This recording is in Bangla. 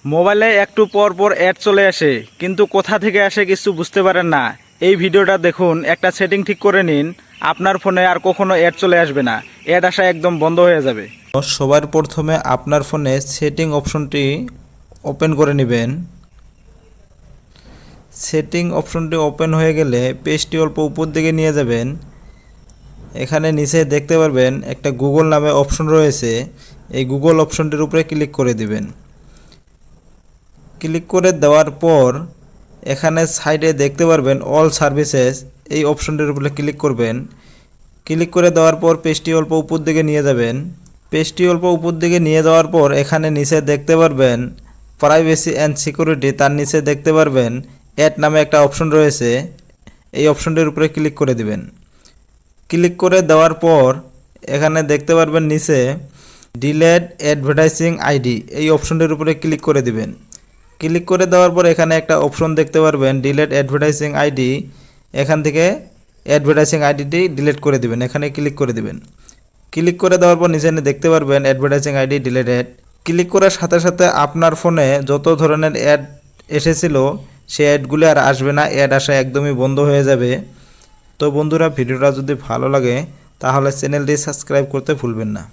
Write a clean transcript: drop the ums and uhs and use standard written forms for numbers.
মোবাইলে একটু পর পর অ্যাড চলে আসে, কিন্তু কোথা থেকে আসে কিছু বুঝতে পারেন না। এই ভিডিওটা দেখুন, একটা সেটিং ঠিক করে নিন, আপনার ফোনে আর কখনো অ্যাড চলে আসবে না, অ্যাড আসা একদম বন্ধ হয়ে যাবে। সবার প্রথমে আপনার ফোনে সেটিং অপশনটি ওপেন করে নেবেন। সেটিং অপশনটি ওপেন হয়ে গেলে পেজটি অল্প উপর দিকে নিয়ে যাবেন। এখানে নিচে দেখতে পারবেন একটা গুগল নামে অপশন রয়েছে, এই গুগল অপশনটির উপরে ক্লিক করে দিবেন। ক্লিক করে দেওয়ার পর এখানে সাইডে দেখতে পারবেন অল সার্ভিসেস, এই অপশনটির উপরে ক্লিক করবেন। ক্লিক করে দেওয়ার পর পেজটি অল্প উপর দিকে নিয়ে যাবেন। পেজটি অল্প উপর দিকে নিয়ে যাওয়ার পর এখানে নিচে দেখতে পারবেন প্রাইভেসি অ্যান্ড সিকিউরিটি, তার নিচে দেখতে পারবেন অ্যাড নামে একটা অপশন রয়েছে, এই অপশনটির উপরে ক্লিক করে দিবেন। ক্লিক করে দেওয়ার পর এখানে দেখতে পারবেন নিচে ডিলেট অ্যাডভার্টাইজিং আইডি, এই অপশনটির উপরে ক্লিক করে দিবেন। ক্লিক করে দেওয়ার পর এখানে একটা অপশন দেখতে পারবেন ডিলেট অ্যাডভার্টাইজিং আইডি, এখান থেকে অ্যাডভার্টাইজিং আইডিটি ডিলিট করে দিবেন, এখানে ক্লিক করে দিবেন। ক্লিক করে দেওয়ার পর নিচে দেখতে পারবেন অ্যাডভার্টাইজিং আইডি ডিলিটেড। ক্লিক করার সাথে সাথে আপনার ফোনে যত ধরনের অ্যাড এসেছিল সেই অ্যাডগুলি আর আসবে না, অ্যাড আসা একদমই বন্ধ হয়ে যাবে। তো বন্ধুরা, ভিডিওটা যদি ভালো লাগে তাহলে চ্যানেলটি সাবস্ক্রাইব করতে ভুলবেন না।